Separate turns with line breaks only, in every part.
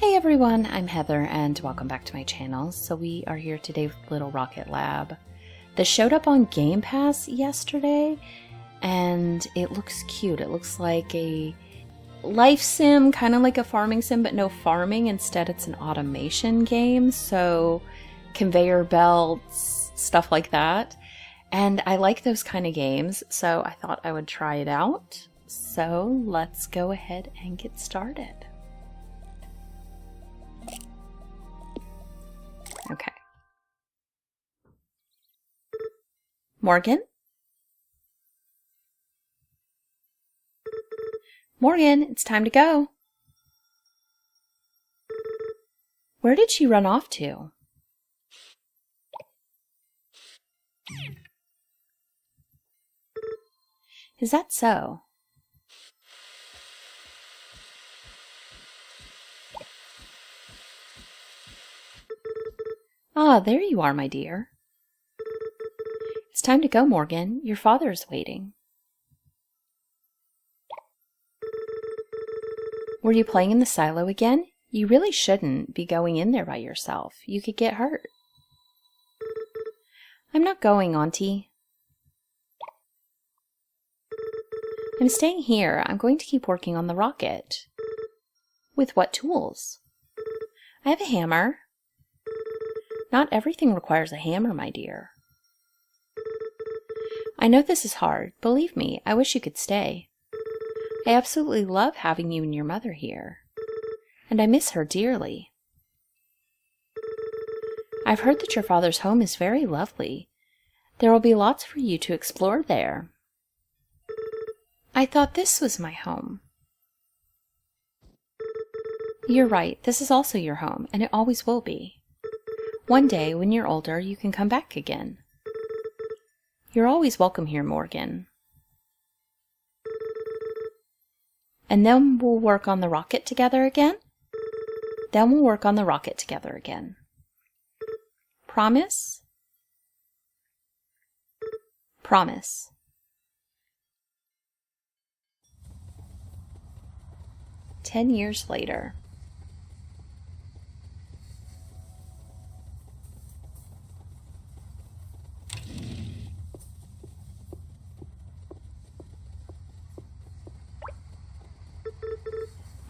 Hey everyone, I'm Heather and welcome back to my channel. So we are here today with Little Rocket Lab. This showed up on Game Pass yesterday and it looks cute. It looks like a life sim, kind of like a farming sim, but no farming. Instead, it's an automation game. So conveyor belts, stuff like that. And I like those kind of games, so I thought I would try it out. So let's go ahead and get started. Okay. Morgan? Morgan, it's time to go. Where did she run off to? Is that so? Ah, there you are, my dear. It's time to go, Morgan. Your father is waiting. Were you playing in the silo again? You really shouldn't be going in there by yourself. You could get hurt. I'm not going, Auntie. I'm staying here. I'm going to keep working on the rocket. With what tools? I have a hammer. Not everything requires a hammer, my dear. I know this is hard. Believe me, I wish you could stay. I absolutely love having you and your mother here. And I miss her dearly. I've heard that your father's home is very lovely. There will be lots for you to explore there. I thought this was my home. You're right, this is also your home, and it always will be. One day, when you're older, you can come back again. You're always welcome here, Morgan. And then we'll work on the rocket together again? Then we'll work on the rocket together again. Promise? Promise. 10 years later.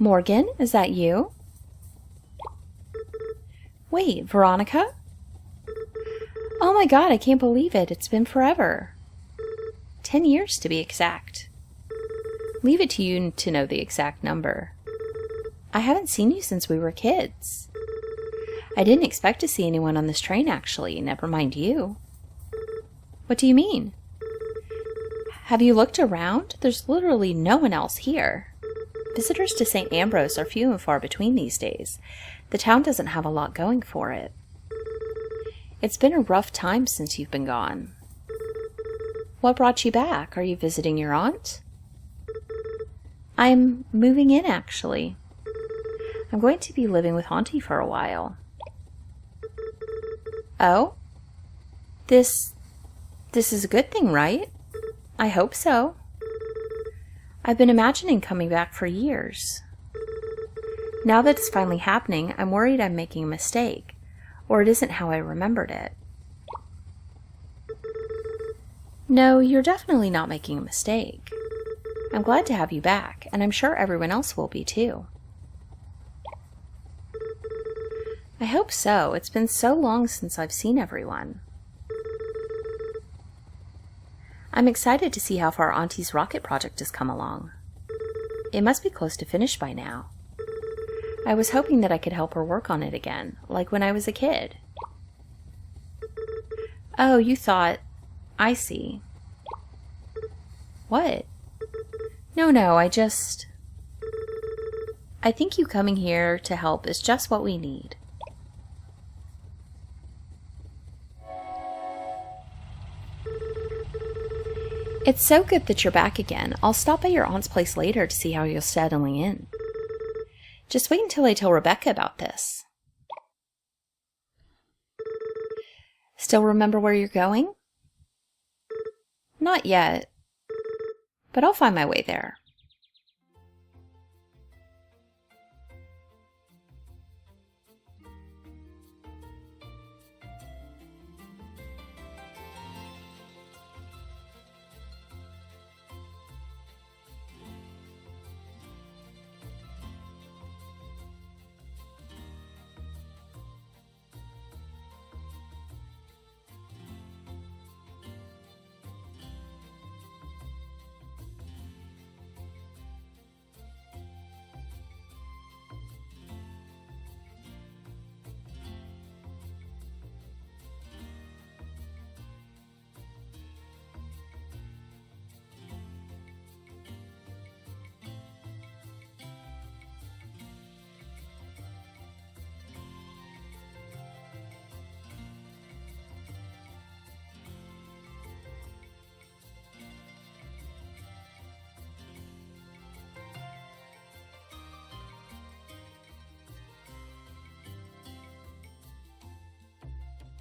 Morgan, is that you? Wait, Veronica? Oh my God, I can't believe it. It's been forever. 10 years to be exact. Leave it to you to know the exact number. I haven't seen you since we were kids. I didn't expect to see anyone on this train, actually, never mind you. What do you mean? Have you looked around? There's literally no one else here. Visitors to St. Ambrose are few and far between these days. The town doesn't have a lot going for it. It's been a rough time since you've been gone. What brought you back? Are you visiting your aunt? I'm moving in, actually. I'm going to be living with Auntie for a while. Oh? This is a good thing, right? I hope so. I've been imagining coming back for years. Now that it's finally happening, I'm worried I'm making a mistake, or it isn't how I remembered it. No, you're definitely not making a mistake. I'm glad to have you back, and I'm sure everyone else will be too. I hope so. It's been so long since I've seen everyone. I'm excited to see how far Auntie's rocket project has come along. It must be close to finished by now. I was hoping that I could help her work on it again, like when I was a kid. Oh, you thought... I see. What? No, I think you coming here to help is just what we need. It's so good that you're back again. I'll stop by your aunt's place later to see how you're settling in. Just wait until I tell Rebecca about this. Still remember where you're going? Not yet, but I'll find my way there.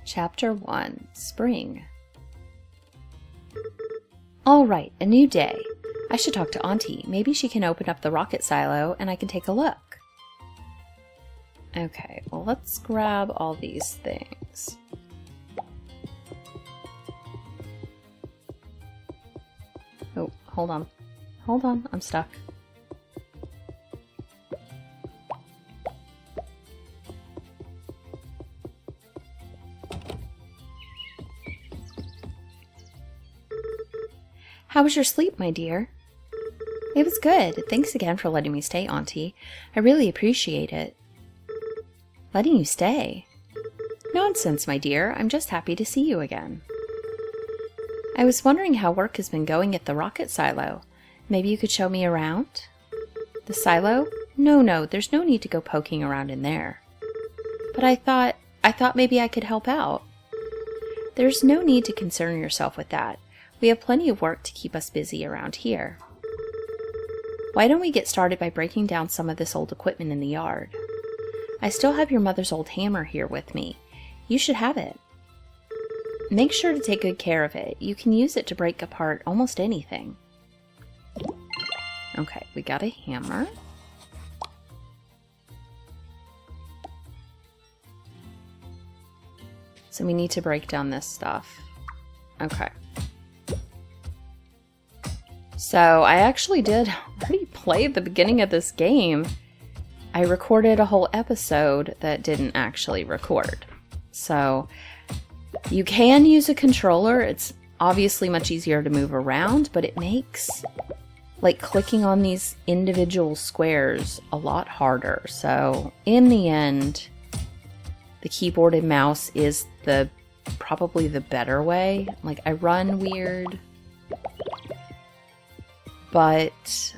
Chapter 1, Spring. All right, a new day. I should talk to Auntie. Maybe she can open up the rocket silo and I can take a look. Okay, well, let's grab all these things. Oh, hold on. Hold on, I'm stuck. How was your sleep, my dear? It was good. Thanks again for letting me stay, Auntie. I really appreciate it. Letting you stay? Nonsense, my dear. I'm just happy to see you again. I was wondering how work has been going at the rocket silo. Maybe you could show me around? The silo? No, there's no need to go poking around in there. But I thought maybe I could help out. There's no need to concern yourself with that. We have plenty of work to keep us busy around here. Why don't we get started by breaking down some of this old equipment in the yard? I still have your mother's old hammer here with me. You should have it. Make sure to take good care of it. You can use it to break apart almost anything. Okay, we got a hammer. So we need to break down this stuff. Okay. So I actually did already play the beginning of this game. I recorded a whole episode that didn't actually record. So you can use a controller. It's obviously much easier to move around, but it makes like clicking on these individual squares a lot harder. So in the end, the keyboard and mouse is probably the better way. Like I run weird, but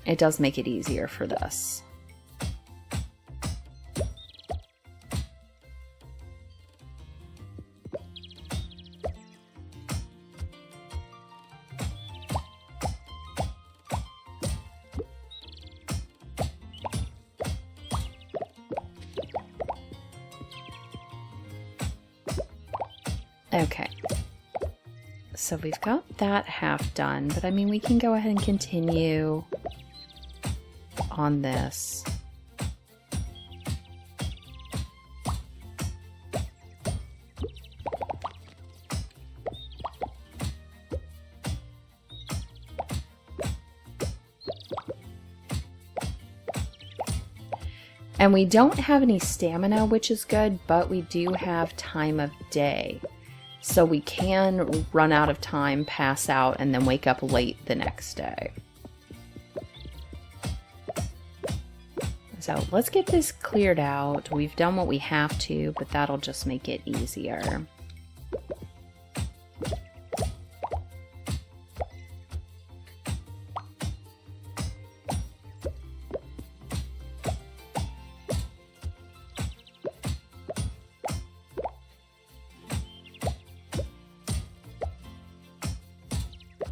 it does make it easier for this. Okay. So we've got that half done, but I mean, we can go ahead and continue on this. And we don't have any stamina, which is good, but we do have time of day. So we can run out of time, pass out, and then wake up late the next day. So let's get this cleared out. We've done what we have to, but that'll just make it easier.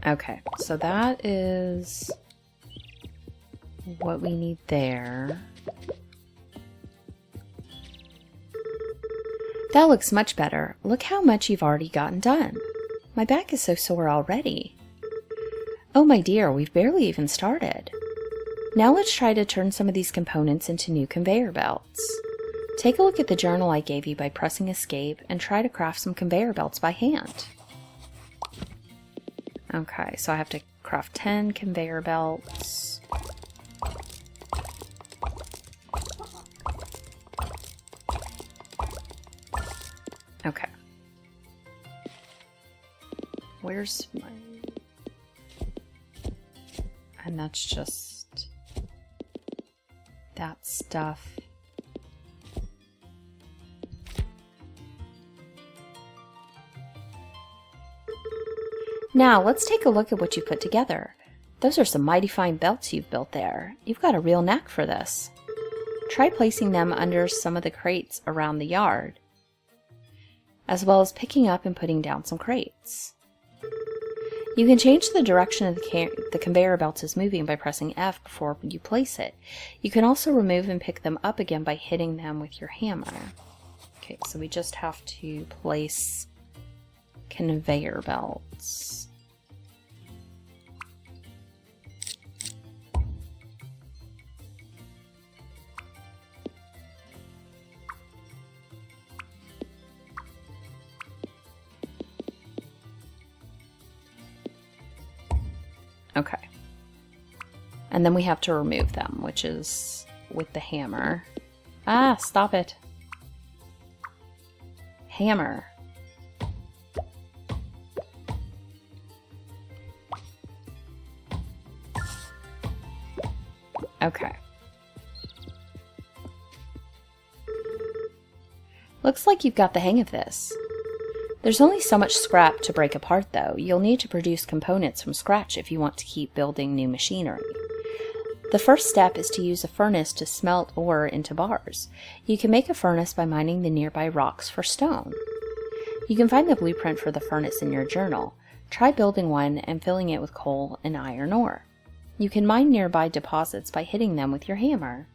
Okay, so that is what we need there. That looks much better. Look how much you've already gotten done. My back is so sore already. Oh my dear, we've barely even started. Now let's try to turn some of these components into new conveyor belts. Take a look at the journal I gave you by pressing escape and try to craft some conveyor belts by hand. Okay, so I have to craft 10 conveyor belts. Okay. Where's my... And that's just that stuff. Now, let's take a look at what you put together. Those are some mighty fine belts you've built there. You've got a real knack for this. Try placing them under some of the crates around the yard, as well as picking up and putting down some crates. You can change the direction of the conveyor belt is moving by pressing F before you place it. You can also remove and pick them up again by hitting them with your hammer. Okay, so we just have to place conveyor belts. Okay. And then we have to remove them, which is with the hammer. Ah, stop it. Hammer. Okay. Looks like you've got the hang of this. There's only so much scrap to break apart, though. You'll need to produce components from scratch if you want to keep building new machinery. The first step is to use a furnace to smelt ore into bars. You can make a furnace by mining the nearby rocks for stone. You can find the blueprint for the furnace in your journal. Try building one and filling it with coal and iron ore. You can mine nearby deposits by hitting them with your hammer.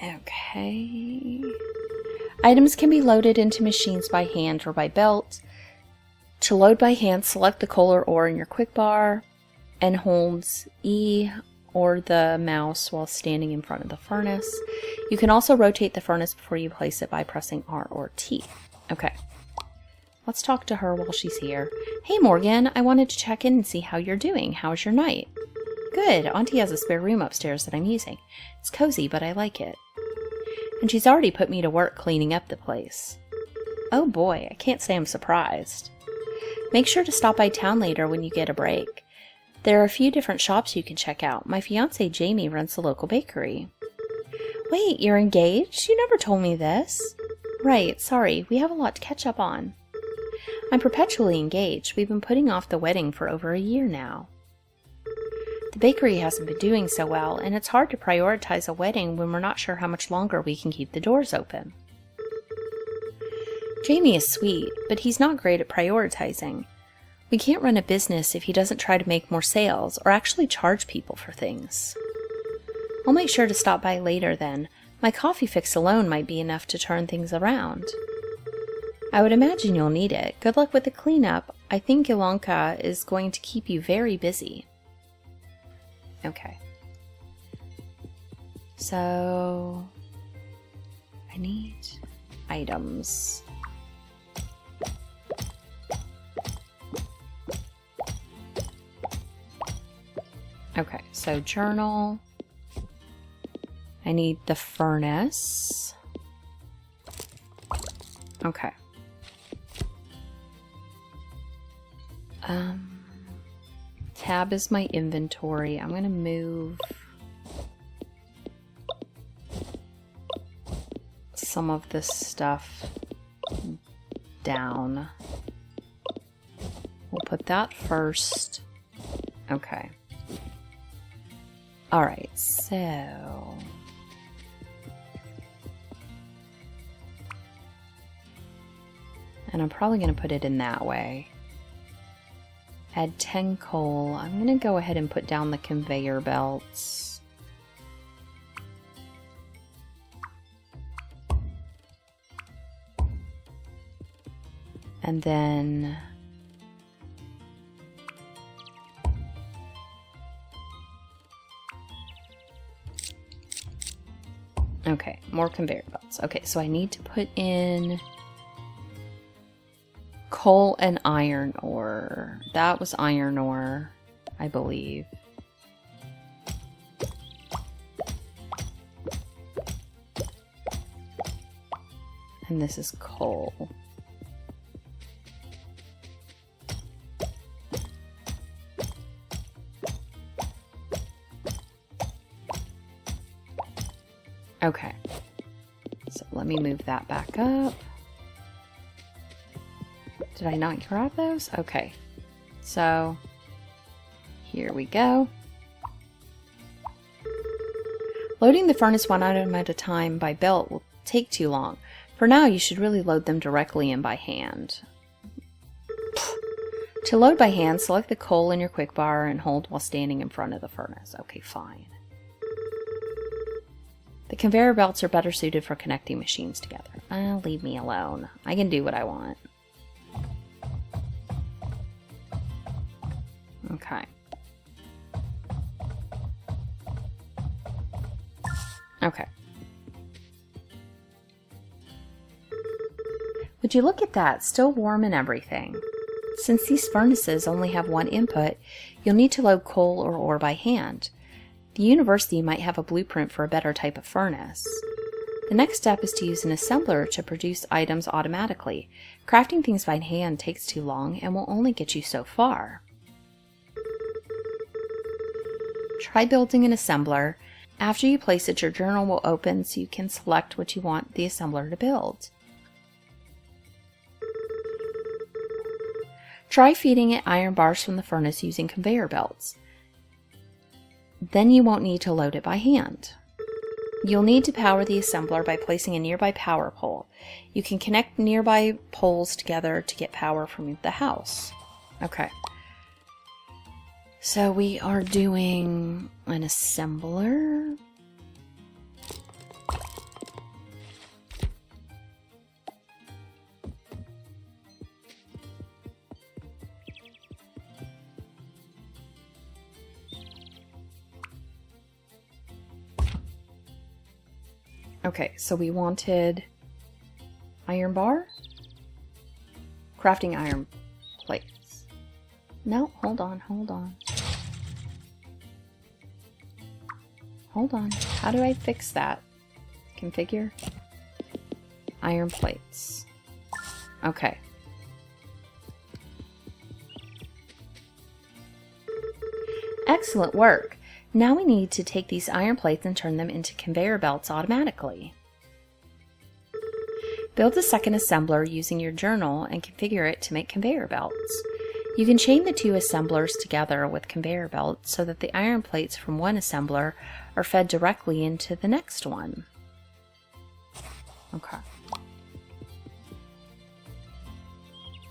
Okay. Items can be loaded into machines by hand or by belt. To load by hand, select the coal or ore in your quick bar and hold E or the mouse while standing in front of the furnace. You can also rotate the furnace before you place it by pressing R or T. Okay. Let's talk to her while she's here. Hey Morgan, I wanted to check in and see how you're doing. How's your night? Good. Auntie has a spare room upstairs that I'm using. It's cozy, but I like it. And she's already put me to work cleaning up the place. Oh boy, I can't say I'm surprised. Make sure to stop by town later when you get a break. There are a few different shops you can check out. My fiancé Jamie runs the local bakery. Wait, you're engaged? You never told me this. Right, sorry, we have a lot to catch up on. I'm perpetually engaged. We've been putting off the wedding for over a year now. The bakery hasn't been doing so well, and it's hard to prioritize a wedding when we're not sure how much longer we can keep the doors open. Jamie is sweet, but he's not great at prioritizing. We can't run a business if he doesn't try to make more sales or actually charge people for things. I'll make sure to stop by later then. My coffee fix alone might be enough to turn things around. I would imagine you'll need it. Good luck with the cleanup. I think Ilonka is going to keep you very busy. Okay. So, I need items. Okay, so journal. I need the furnace. Okay. Tab is my inventory. I'm gonna move some of this stuff down. We'll put that first. Okay. Alright, so... and I'm probably going to put it in that way. Add 10 coal. I'm going to go ahead and put down the conveyor belts. And then... okay, more conveyor belts. Okay, so I need to put in coal and iron ore. That was iron ore, I believe. And this is coal. Okay, so let me move that back up. Did I not grab those? Okay, so here we go. Loading the furnace one item at a time by belt will take too long. For now, you should really load them directly in by hand. To load by hand, select the coal in your quick bar and hold while standing in front of the furnace. Okay, fine. The conveyor belts are better suited for connecting machines together. Leave me alone. I can do what I want. Okay. Okay. Would you look at that? Still warm and everything. Since these furnaces only have one input, you'll need to load coal or ore by hand. The university might have a blueprint for a better type of furnace. The next step is to use an assembler to produce items automatically. Crafting things by hand takes too long and will only get you so far. Try building an assembler. After you place it, your journal will open so you can select what you want the assembler to build. Try feeding it iron bars from the furnace using conveyor belts. Then you won't need to load it by hand. You'll need to power the assembler by placing a nearby power pole. You can connect nearby poles together to get power from the house. Okay. So we are doing an assembler. Okay, so we wanted iron bar, crafting iron plates. No, hold on. Hold on. How do I fix that? Configure. Iron plates. Okay. Excellent work. Now we need to take these iron plates and turn them into conveyor belts automatically. Build a second assembler using your journal and configure it to make conveyor belts. You can chain the two assemblers together with conveyor belts so that the iron plates from one assembler are fed directly into the next one. Okay.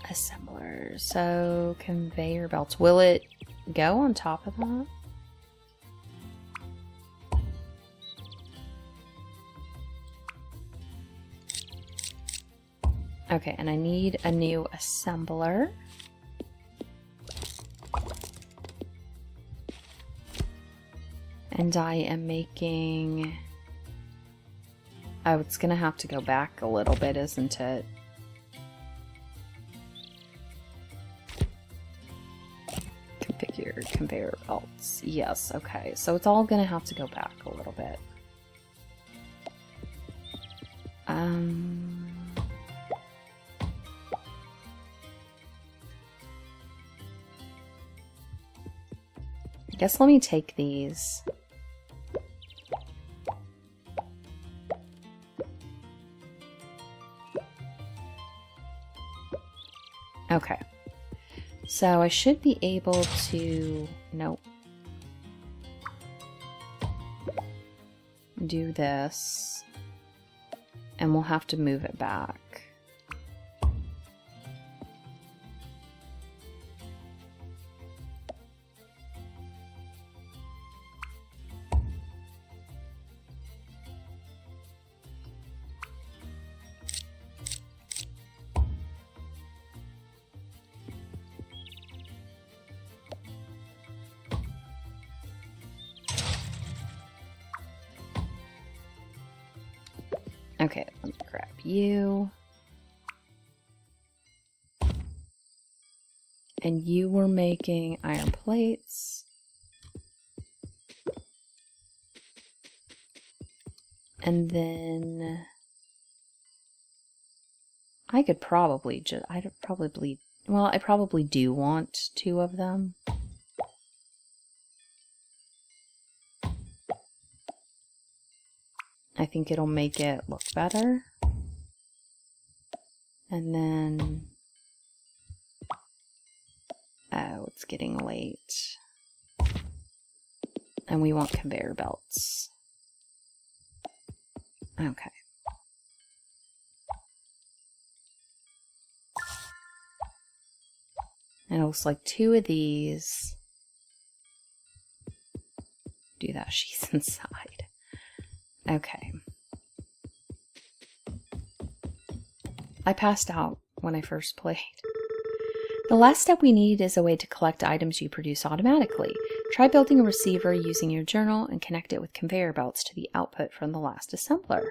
Assembler. So conveyor belts. Will it go on top of that? Okay, and I need a new assembler. And I am making... Oh, it's gonna have to go back a little bit, isn't it? Configure conveyor belts. Yes, okay. So it's all gonna have to go back a little bit. I guess let me take these. Okay. So I should be able to, nope. Do this. And we'll have to move it back. Okay, let me grab you. And you were making iron plates. And then I could probably just, well, I probably do want 2 of them. I think it'll make it look better. And then, oh, it's getting late. And we want conveyor belts. Okay. And it looks like 2 of these. Do that, she's inside. Okay. I passed out when I first played. The last step we need is a way to collect items you produce automatically. Try building a receiver using your journal and connect it with conveyor belts to the output from the last assembler.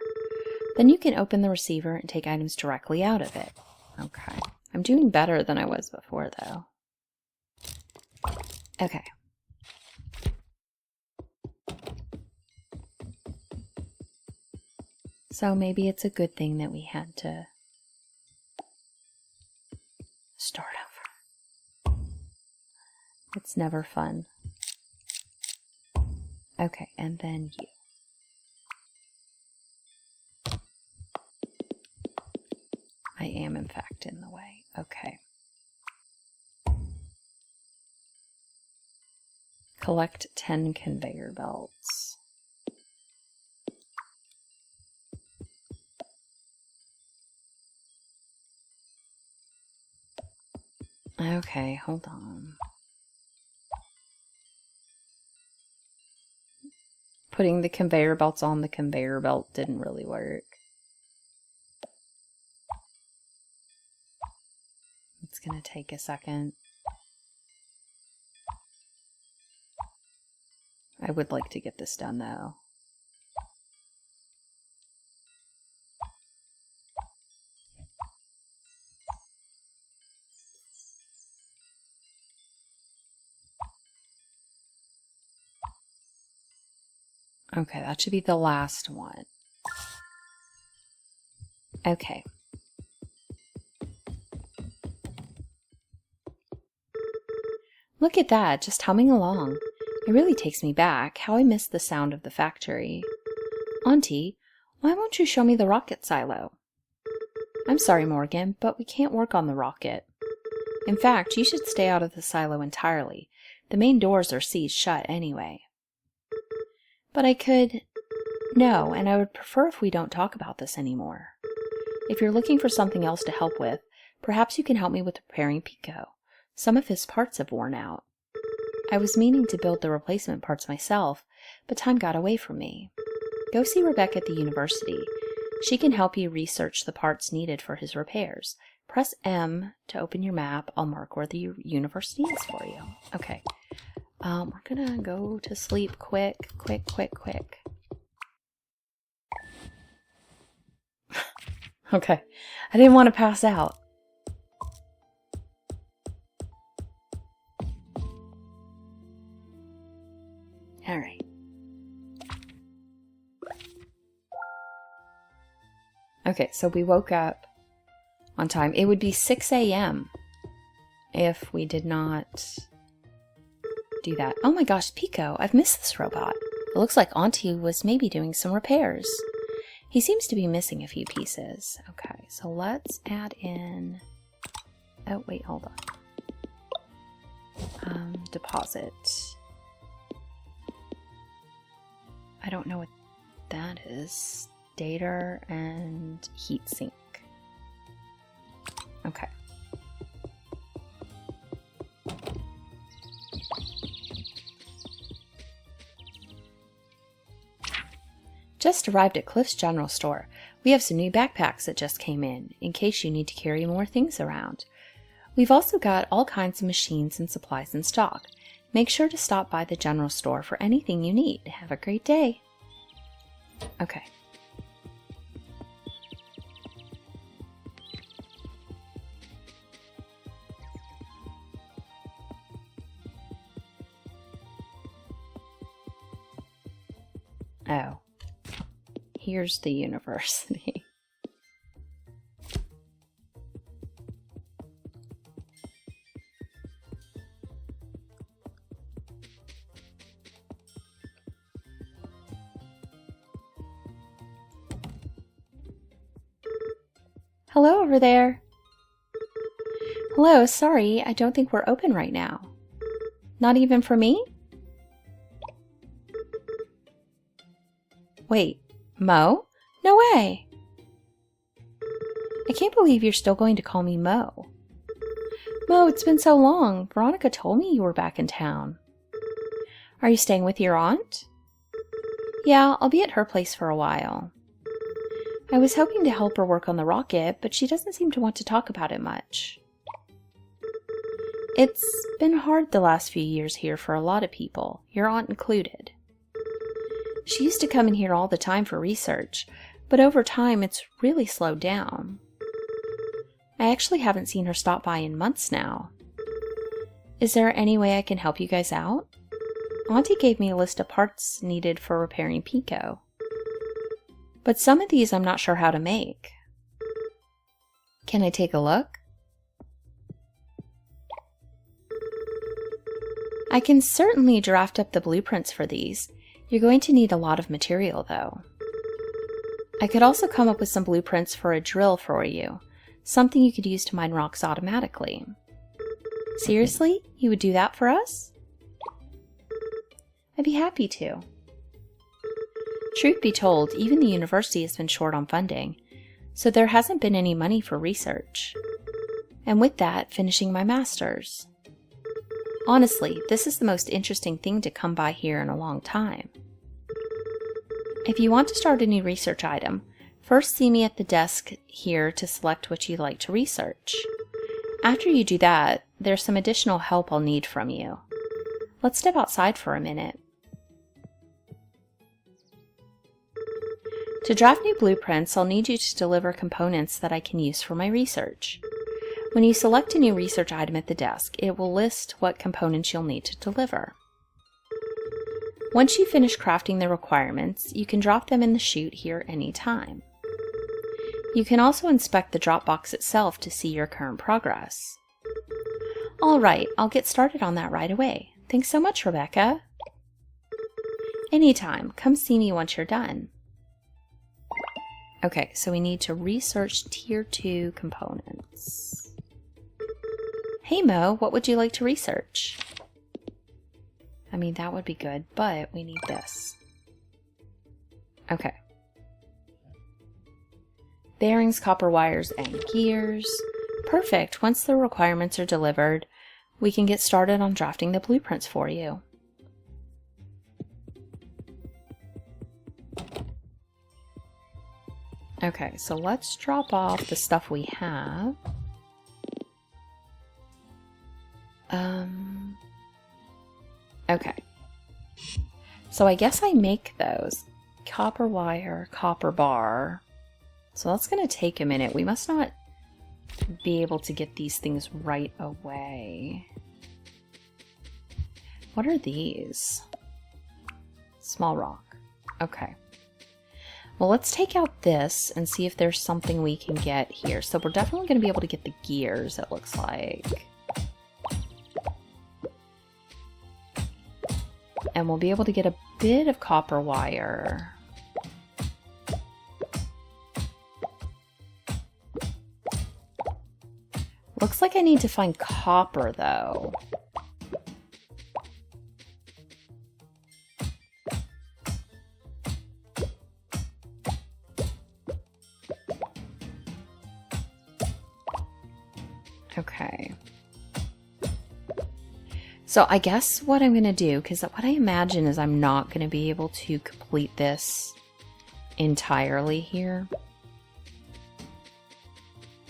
Then you can open the receiver and take items directly out of it. Okay. I'm doing better than I was before, though. Okay. So maybe it's a good thing that we had to start over. It's never fun. Okay, and then you. I am, in fact, in the way. Okay. Collect 10 conveyor belts. Okay, hold on. Putting the conveyor belts on the conveyor belt didn't really work. It's gonna take a second. I would like to get this done, though. Okay, that should be the last one. Okay. Look at that, just humming along. It really takes me back, how I miss the sound of the factory. Auntie, why won't you show me the rocket silo? I'm sorry, Morgan, but we can't work on the rocket. In fact, you should stay out of the silo entirely. The main doors are seized shut anyway. But I could... No, and I would prefer if we don't talk about this anymore. If you're looking for something else to help with, perhaps you can help me with repairing Pico. Some of his parts have worn out. I was meaning to build the replacement parts myself, but time got away from me. Go see Rebecca at the university. She can help you research the parts needed for his repairs. Press M to open your map. I'll mark where the university is for you. Okay. We're gonna go to sleep quick. Okay. I didn't want to pass out. All right. Okay, so we woke up on time. It would be 6 a.m. if we did not do that. Oh my gosh, Pico, I've missed this robot. It looks like Auntie was maybe doing some repairs. He seems to be missing a few pieces. Okay, so let's add in... Oh, wait, hold on. Deposit. I don't know what that is. Data and heat sink. Okay. Just arrived at Cliff's General Store. We have some new backpacks that just came in case you need to carry more things around. We've also got all kinds of machines and supplies in stock. Make sure to stop by the general store for anything you need. Have a great day. Okay. Oh. Here's the university. Hello over there. Hello, sorry, I don't think we're open right now. Not even for me? Wait, Mo? No way! I can't believe you're still going to call me Mo. Mo, it's been so long. Veronica told me you were back in town. Are you staying with your aunt? Yeah, I'll be at her place for a while. I was hoping to help her work on the rocket, but she doesn't seem to want to talk about it much. It's been hard the last few years here for a lot of people, your aunt included. She used to come in here all the time for research, but over time it's really slowed down. I actually haven't seen her stop by in months now. Is there any way I can help you guys out? Auntie gave me a list of parts needed for repairing Pico. But some of these I'm not sure how to make. Can I take a look? I can certainly draft up the blueprints for these. You're going to need a lot of material, though. I could also come up with some blueprints for a drill for you, something you could use to mine rocks automatically. Seriously? You would do that for us? I'd be happy to. Truth be told, even the university has been short on funding, so there hasn't been any money for research. And with that, finishing my master's. Honestly, this is the most interesting thing to come by here in a long time. If you want to start a new research item, first see me at the desk here to select what you'd like to research. After you do that, there's some additional help I'll need from you. Let's step outside for a minute. To draft new blueprints, I'll need you to deliver components that I can use for my research. When you select a new research item at the desk, it will list what components you'll need to deliver. Once you finish crafting the requirements, you can drop them in the chute here anytime. You can also inspect the drop box itself to see your current progress. Alright, I'll get started on that right away. Thanks so much, Rebecca. Anytime, come see me once you're done. Okay, so we need to research Tier 2 components. Hey Mo, what would you like to research? I mean, that would be good, but we need this. Okay. Bearings, copper wires, and gears. Perfect. Once the requirements are delivered, we can get started on drafting the blueprints for you. Okay, so let's drop off the stuff we have. Okay. So I guess I make those. Copper wire, copper bar. So that's going to take a minute. We must not be able to get these things right away. What are these? Small rock. Okay. Well, let's take out this and see if there's something we can get here. So we're definitely going to be able to get the gears, it looks like. And we'll be able to get a bit of copper wire. Looks like I need to find copper, though. Okay. So I guess what I'm going to do, because what I imagine is I'm not going to be able to complete this entirely here.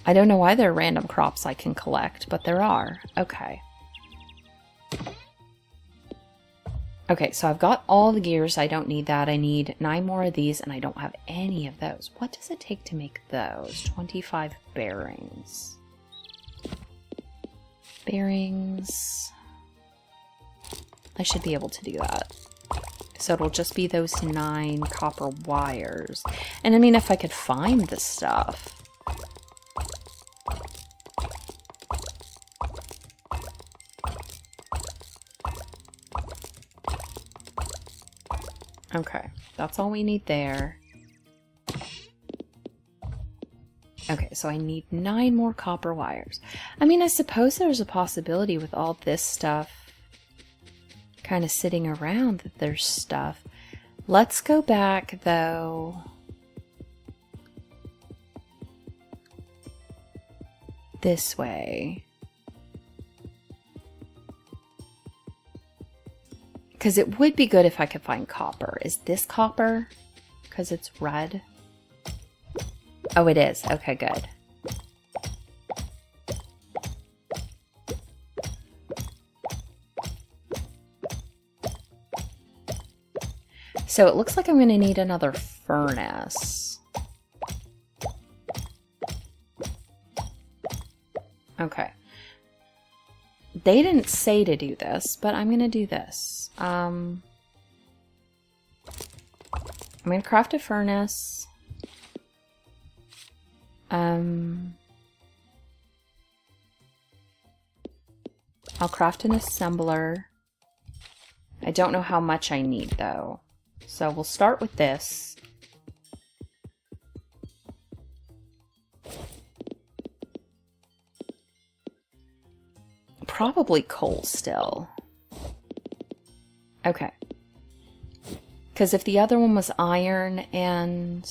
I don't know why there are random crops I can collect, but there are. Okay. Okay, so I've got all the gears. I don't need that. I need 9 more of these, and I don't have any of those. What does it take to make those? 25 bearings. Bearings. I should be able to do that. So it'll just be those 9 copper wires. And I mean, if I could find this stuff. Okay, that's all we need there. Okay, so I need 9 more copper wires. I mean, I suppose there's a possibility with all this stuff kind of sitting around that there's stuff. Let's go back, though. This way. Because it would be good if I could find copper. Is this copper? Because it's red. Oh, it is. Okay, good. So it looks like I'm going to need another furnace. Okay. They didn't say to do this, but I'm going to do this. I'm going to craft a furnace. I'll craft an assembler. I don't know how much I need, though. So we'll start with this. Probably coal still. Okay. Because if the other one was iron and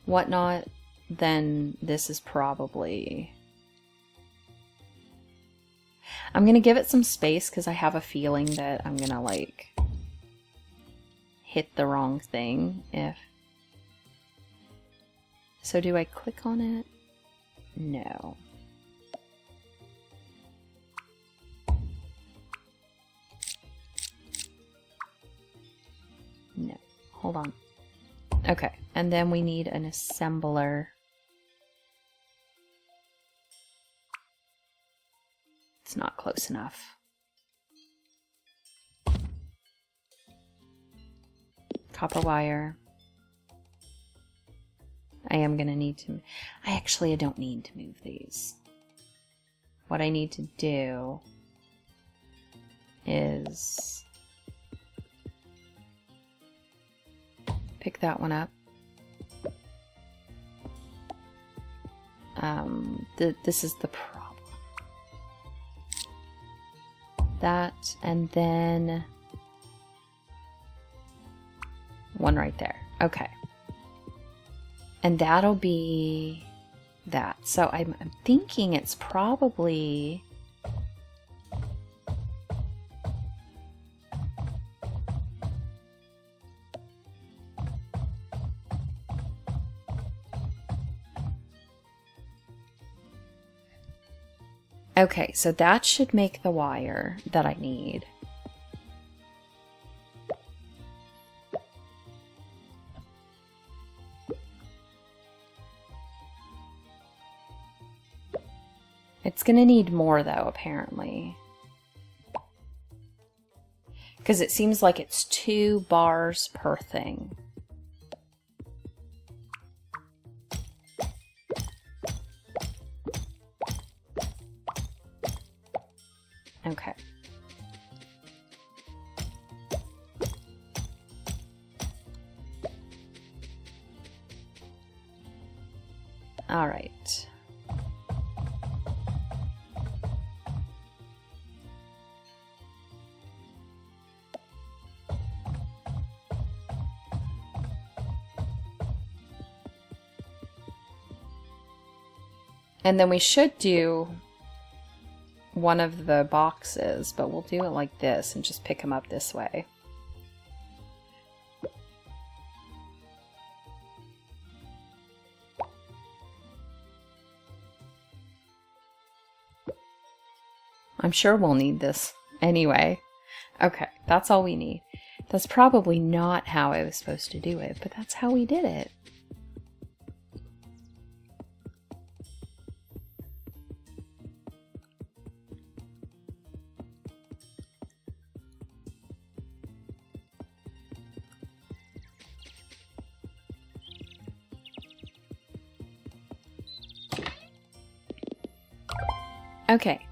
whatnot, then this is probably... I'm going to give it some space because I have a feeling that I'm going to, like, hit the wrong thing if... So do I click on it? No. No. Hold on. Okay. And then we need an assembler. It's not close enough. Copper wire. I am going to need to... I don't need to move these. What I need to do is pick that one up. This is the problem. That, and then one right there. Okay. And that'll be that. So I'm thinking it's probably... Okay, so that should make the wire that I need. It's going to need more, though, apparently. Because it seems like it's 2 bars per thing. Okay. All right. And then we should do one of the boxes, but we'll do it like this and just pick them up this way. I'm sure we'll need this anyway. Okay, that's all we need. That's probably not how I was supposed to do it, but that's how we did it. Okay.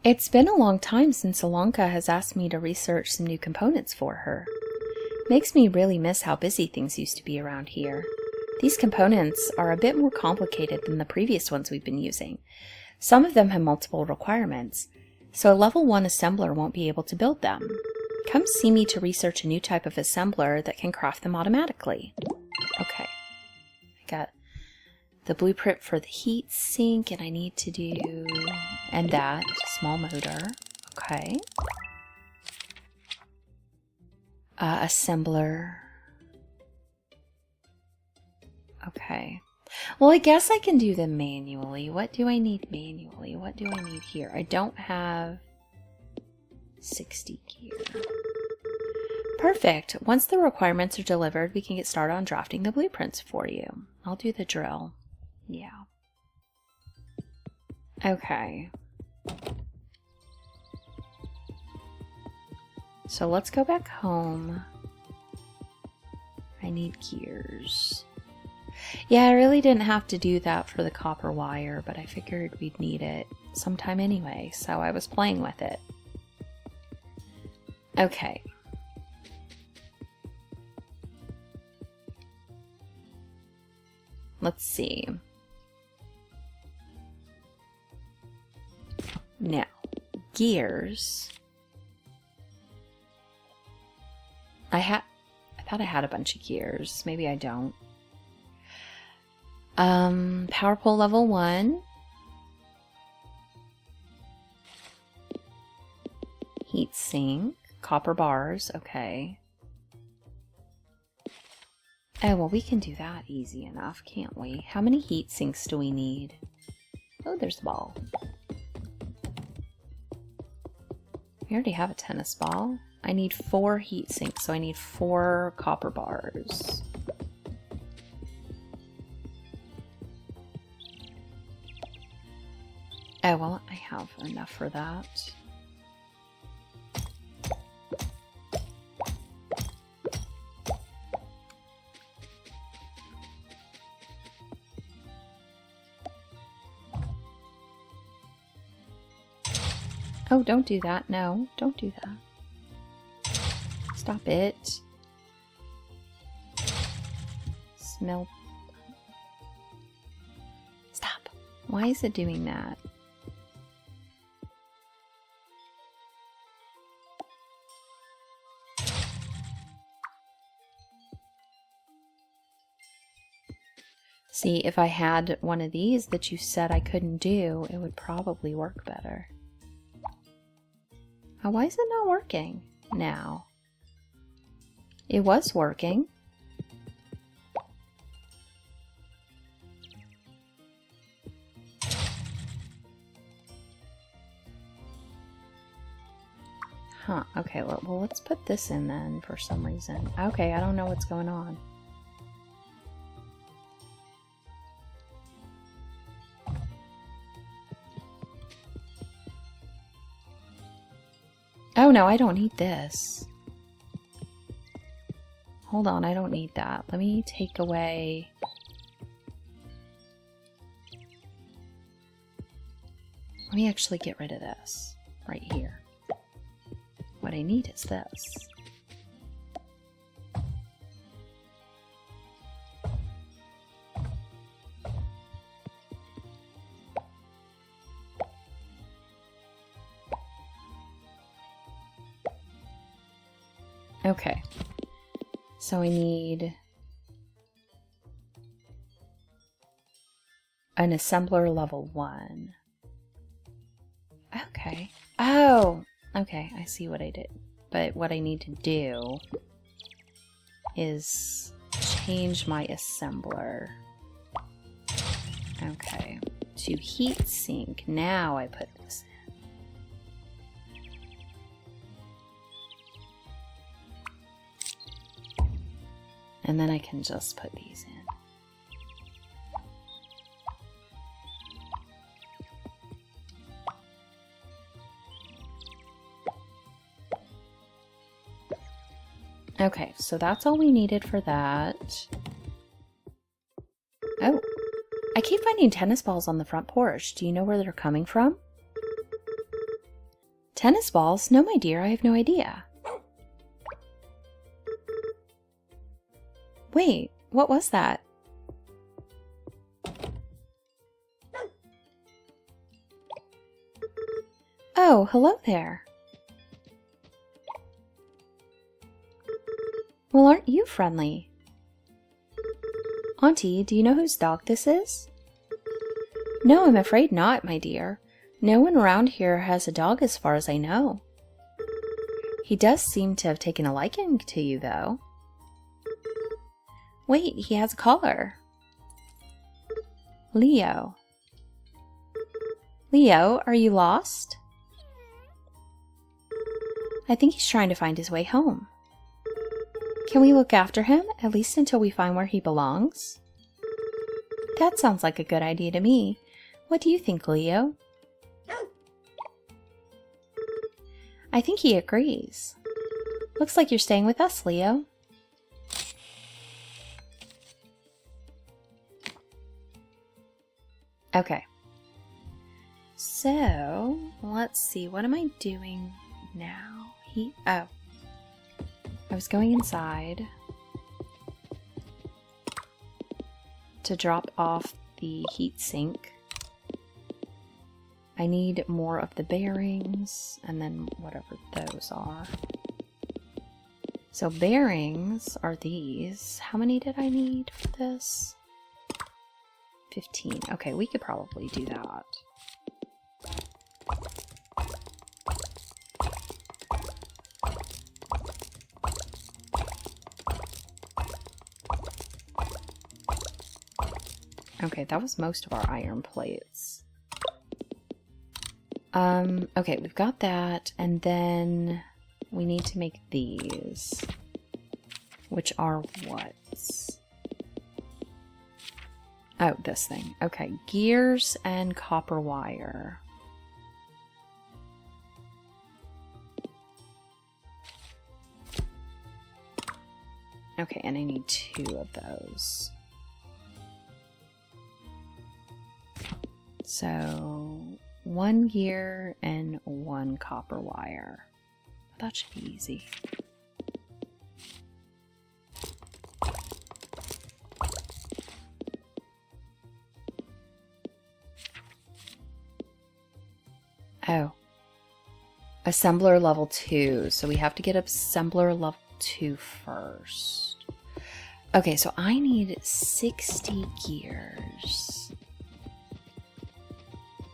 It's been a long time since Alonka has asked me to research some new components for her. Makes me really miss how busy things used to be around here. These components are a bit more complicated than the previous ones we've been using. Some of them have multiple requirements, so a level 1 assembler won't be able to build them. Come see me to research a new type of assembler that can craft them automatically. Okay. I got the blueprint for the heat sink, and I need to do... and that. Small motor. Okay. Assembler. Okay. Well, I guess I can do them manually. What do I need manually? What do I need here? I don't have 60 gear. Perfect. Once the requirements are delivered, we can get started on drafting the blueprints for you. I'll do the drill. Yeah. Okay. So let's go back home. I need gears. Yeah, I really didn't have to do that for the copper wire, but I figured we'd need it sometime anyway, so I was playing with it. Okay. Let's see. Now, gears. I thought I had a bunch of gears. Maybe I don't. Power pole level 1. Heat sink. Copper bars. Okay. Oh, well, we can do that easy enough, can't we? How many heat sinks do we need? Oh, there's the ball. We already have a tennis ball. I need 4 heat sinks, so I need 4 copper bars. Oh, well, I have enough for that. Oh, don't do that. No, don't do that. Stop it. Smell. Stop. Why is it doing that? See, if I had one of these that you said I couldn't do, it would probably work better. Oh, why is it not working now? It was working. Huh, okay, well, let's put this in then for some reason. Okay, I don't know what's going on. Oh no, I don't need this. Hold on, I don't need that. Let me take away... Let me actually get rid of this right here. What I need is this. Okay, so I need an assembler level 1. Okay. Oh, okay, I see what I did. But what I need to do is change my assembler. Okay, to heat sink. Now I put this in. And then I can just put these in. Okay, so that's all we needed for that. Oh, I keep finding tennis balls on the front porch. Do you know where they're coming from? Tennis balls? No, my dear, I have no idea. Wait, what was that? Oh, hello there. Well, aren't you friendly? Auntie, do you know whose dog this is? No, I'm afraid not, my dear. No one around here has a dog as far as I know. He does seem to have taken a liking to you, though. Wait, he has a collar. Leo. Leo, are you lost? I think he's trying to find his way home. Can we look after him, at least until we find where he belongs? That sounds like a good idea to me. What do you think, Leo? I think he agrees. Looks like you're staying with us, Leo. Okay. So, let's see. What am I doing now? Oh. I was going inside to drop off the heat sink. I need more of the bearings, and then whatever those are. So bearings are these. How many did I need for this? 15. Okay, we could probably do that. Okay, that was most of our iron plates. Okay, we've got that, and then we need to make these, which are what? Oh, this thing. Okay, gears and copper wire. Okay, and I need 2 of those. So, 1 gear and 1 copper wire. That should be easy. Oh. Assembler level 2. So we have to get assembler level 2 first. Okay, so I need 60 gears.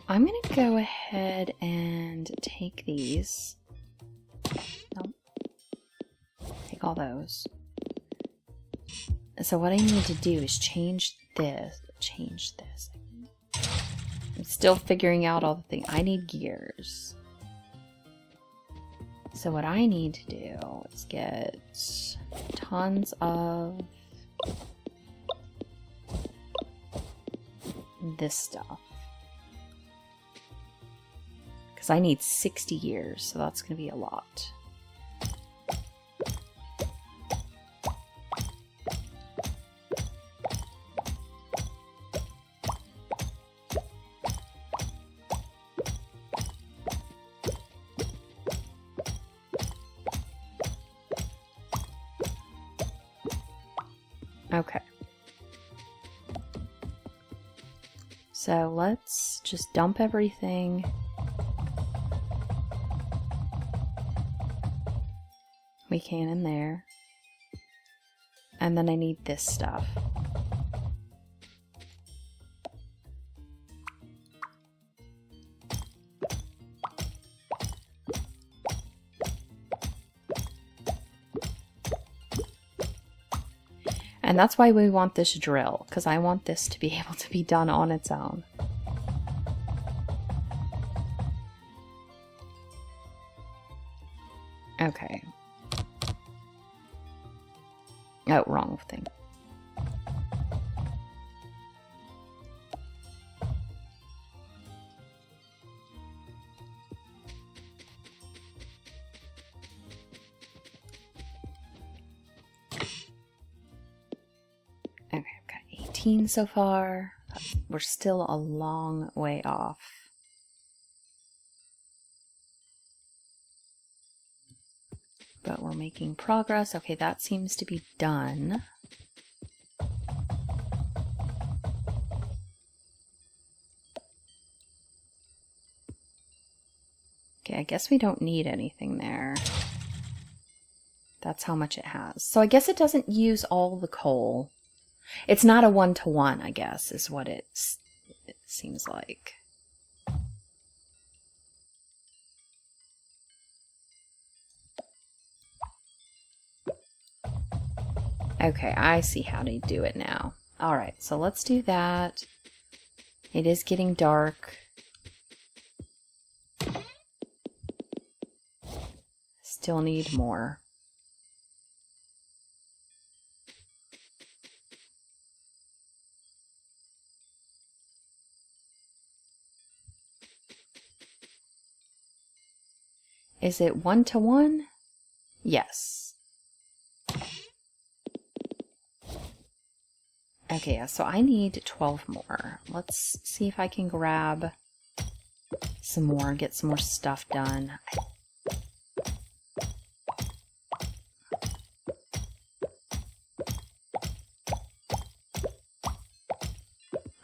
I'm going to go ahead and take these. Nope. Take all those. So what I need to do is change this. I'm still figuring out all the things. I need gears. So what I need to do is get tons of this stuff. Because I need 60 gears, so that's going to be a lot. Okay. So let's just dump everything. We can in there. And then I need this stuff. And that's why we want this drill, because I want this to be able to be done on its own. Okay. Oh, wrong thing. Okay, I've got 18 so far. We're still a long way off. But we're making progress. Okay, that seems to be done. Okay, I guess we don't need anything there. That's how much it has. So I guess it doesn't use all the coal. It's not a one-to-one, I guess, is what it seems like. Okay, I see how to do it now. Alright, so let's do that. It is getting dark. Still need more. Is it one-to-one? Yes. Okay, yeah, so I need 12 more. Let's see if I can grab some more, get some more stuff done.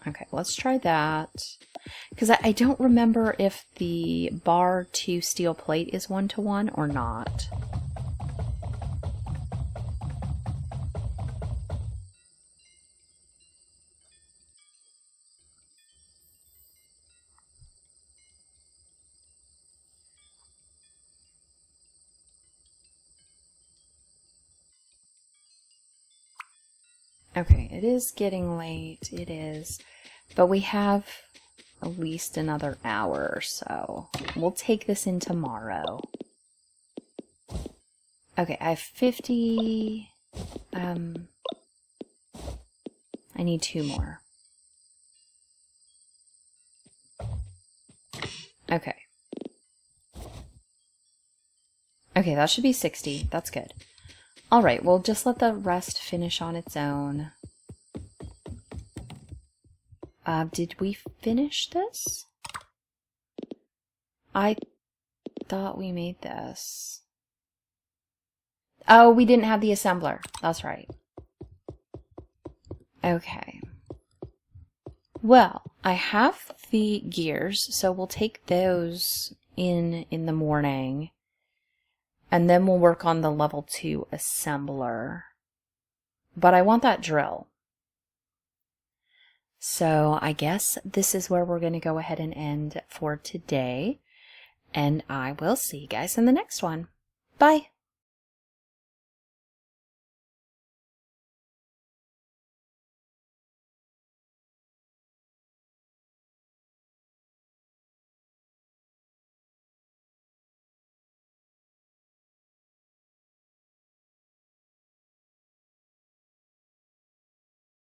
Okay, let's try that. Because I don't remember if the bar to steel plate is one-to-one or not. Okay, it is getting late. It is. But we have at least another hour or so. We'll take this in tomorrow. Okay, I have 50. I need 2 more. Okay. Okay, that should be 60. That's good. Alright, we'll just let the rest finish on its own. Did we finish this? I thought we made this. Oh, we didn't have the assembler. That's right. Okay. Well, I have the gears, so we'll take those in the morning. And then we'll work on the level 2 assembler. But I want that drill. So I guess this is where we're going to go ahead and end for today. And I will see you guys in the next one. Bye!